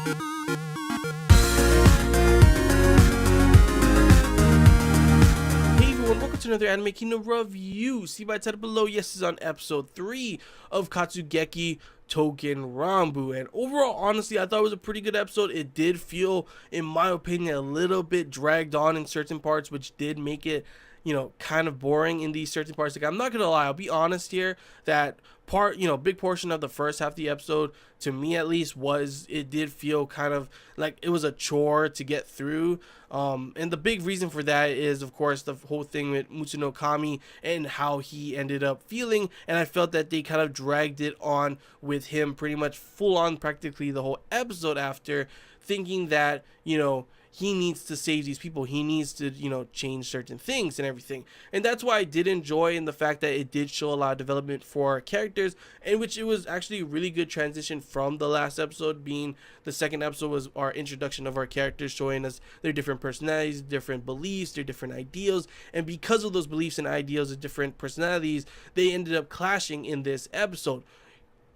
Welcome to another Anime Kingdom review. See by the title below, yes, is on episode 3 of Katsugeki, Touken Ranbu. And overall, honestly, I thought it was a pretty good episode. It did feel, in my opinion, a little bit dragged on in certain parts, which did make it, kind of boring in these certain parts. Like, I'm not gonna lie, I'll be honest here, that part, big portion of the first half of the episode, to me at least, it did feel kind of like it was a chore to get through. And the big reason for that is, of course, the whole thing with Mutsuno Kami and how he ended up feeling. And I felt that they kind of dragged it on with him pretty much full on practically the whole episode after, thinking that, he needs to save these people. He needs to, change certain things and everything. And that's why I did enjoy in the fact that it did show a lot of development for our characters, in which it was actually a really good transition from the last episode. Being the second episode was our introduction of our characters, showing us their different personalities, different beliefs, their different ideals. And because of those beliefs and ideals of different personalities, they ended up clashing in this episode.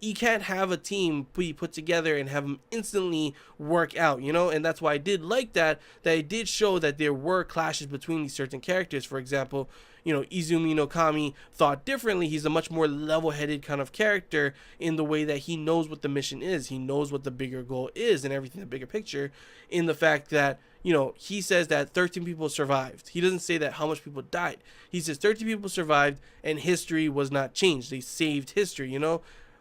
You can't have a team be put together and have them instantly work out, and that's why I did like that it did show that there were clashes between these certain characters. For example, Izumi no Kami thought differently. He's a much more level-headed kind of character in the way that he knows what the mission is. He knows what the bigger goal is and everything, the bigger picture, in the fact that, he says that 13 people survived. He doesn't say that how much people died. He says 13 people survived and history was not changed. They saved history,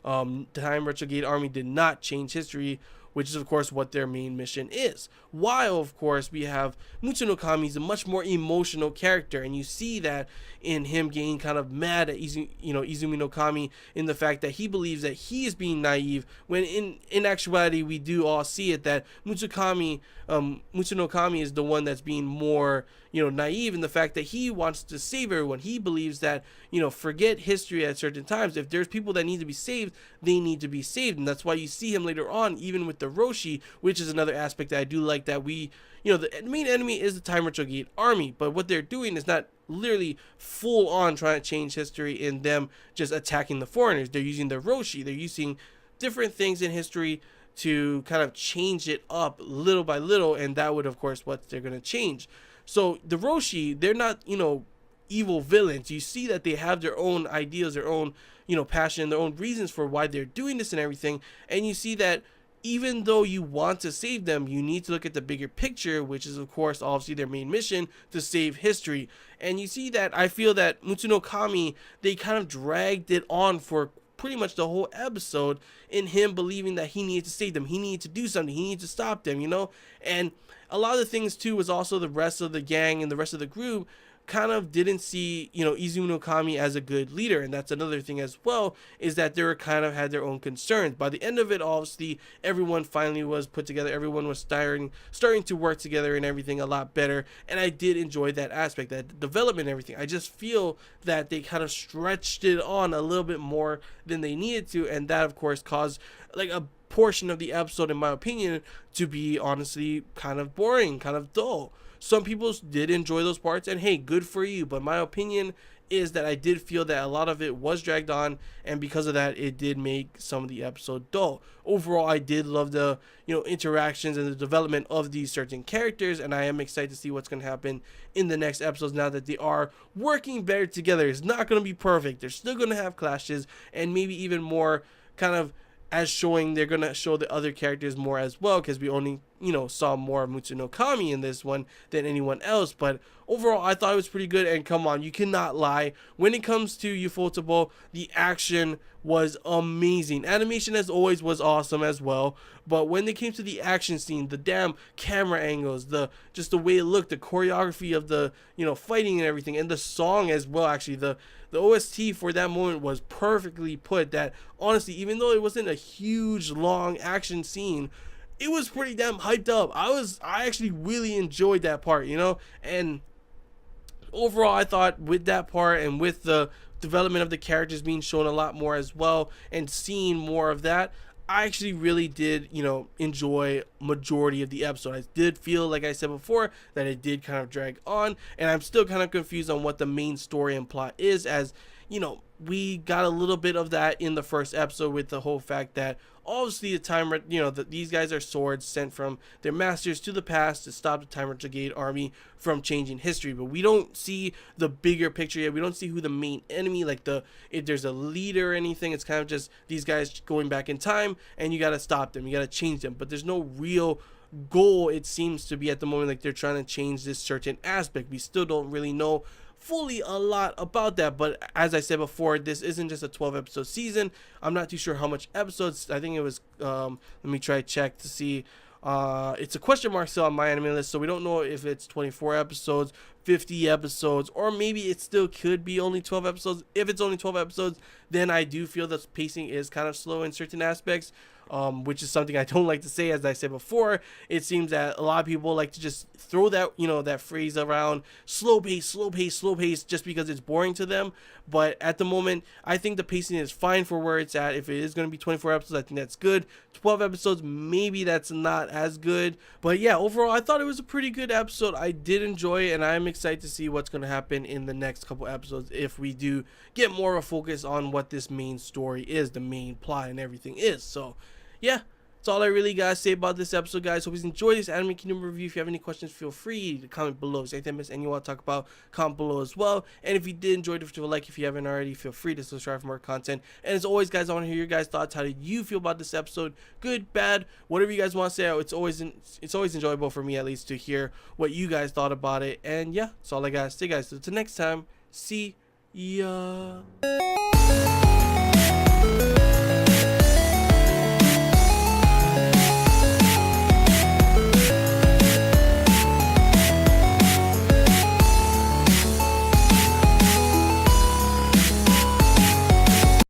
The Time Retrograde Army did not change history, which is of course what their main mission is. While of course we have Mutsuno Kami is a much more emotional character, and you see that in him getting kind of mad at Izumi no Kami, in the fact that he believes that he is being naive, when in actuality we do all see it that Mutsuno Kami is the one that's being more naive, in the fact that he wants to save everyone. He believes that, forget history at certain times. If there's people that need to be saved, they need to be saved. And that's why you see him later on, even with the Roshi, which is another aspect that I do like, that the main enemy is the Time Retrograde Army, but what they're doing is not literally full on trying to change history in them just attacking the foreigners. They're using the Roshi. They're using different things in history to kind of change it up little by little, and that would of course what they're going to change. So the Roshi, they're not, evil villains. You see that they have their own ideas, their own, passion, their own reasons for why they're doing this and everything. And you see that even though you want to save them, you need to look at the bigger picture, which is of course obviously their main mission, to save history. And you see that I feel that Mutsuno Kami, they kind of dragged it on for pretty much the whole episode, in him believing that he needed to save them, he needed to do something, he needed to stop them, and a lot of the things too was also the rest of the gang and the rest of the group kind of didn't see, Izumi no Kami as a good leader. And that's another thing as well, is that they were kind of had their own concerns. By the end of it, obviously, everyone finally was put together. Everyone was starting to work together and everything a lot better. And I did enjoy that aspect, that development and everything. I just feel that they kind of stretched it on a little bit more than they needed to. And that, of course, caused like a portion of the episode, in my opinion, to be honestly kind of boring, kind of dull. Some people did enjoy those parts, and hey, good for you. But my opinion is that I did feel that a lot of it was dragged on, and because of that, it did make some of the episode dull. Overall, I did love the interactions and the development of these certain characters, and I am excited to see what's going to happen in the next episodes now that they are working better together. It's not going to be perfect. They're still going to have clashes, and maybe even more kind of as showing they're going to show the other characters more as well, because we only saw more of Mutsuno Kami in this one than anyone else. But overall, I thought it was pretty good. And come on, you cannot lie, when it comes to Ufotable, the action was amazing. Animation as always was awesome as well, but when it came to the action scene, the damn camera angles, just the way it looked, the choreography of the fighting and everything, and the song as well, actually the OST for that moment was perfectly put. That honestly, even though it wasn't a huge long action scene, it was pretty damn hyped up. I actually really enjoyed that part, and overall I thought with that part and with the development of the characters being shown a lot more as well, and seeing more of that, I actually really did, enjoy majority of the episode. I did feel, like I said before, that it did kind of drag on, and I'm still kind of confused on what the main story and plot is, as you know, we got a little bit of that in the first episode with the whole fact that obviously the time, you know, these guys are swords sent from their masters to the past to stop the Time Renegade army from changing history. But we don't see the bigger picture yet. We don't see who the main enemy, like if there's a leader or anything. It's kind of just these guys going back in time, and you got to stop them, you got to change them. But there's no real goal, it seems to be at the moment. Like they're trying to change this certain aspect. We still don't really know fully a lot about that, but as I said before, this isn't just a 12 episode season. I'm not too sure how much episodes. I think it was let me try to check to see. It's a question mark still on my anime list, so we don't know if it's 24 episodes, 50 episodes, or maybe it still could be only 12 episodes. If it's only 12 episodes, then I do feel the pacing is kind of slow in certain aspects, which is something I don't like to say. As I said before, it seems that a lot of people like to just throw that, you know, that phrase around, slow pace, slow pace, slow pace, just because it's boring to them. But at the moment, I think the pacing is fine for where it's at. If it is going to be 24 episodes, I think that's good. 12 episodes, maybe that's not as good. But yeah, overall, I thought it was a pretty good episode. I did enjoy it, and I'm excited to see what's going to happen in the next couple episodes if we do get more of a focus on what this main story is, the main plot and everything is. So yeah, that's all I really gotta say about this episode, guys. Hope you enjoyed this Anime Kingdom review. If you have any questions, feel free to comment below. If anything and you want to talk about, comment below as well. And if you did enjoy it, like, if you haven't already, feel free to subscribe for more content. And as always, guys, I want to hear your guys' thoughts. How did you feel about this episode? Good, bad, whatever you guys want to say. It's always enjoyable for me, at least, to hear what you guys thought about it. And yeah, that's all I gotta say, guys. So until next time, see ya.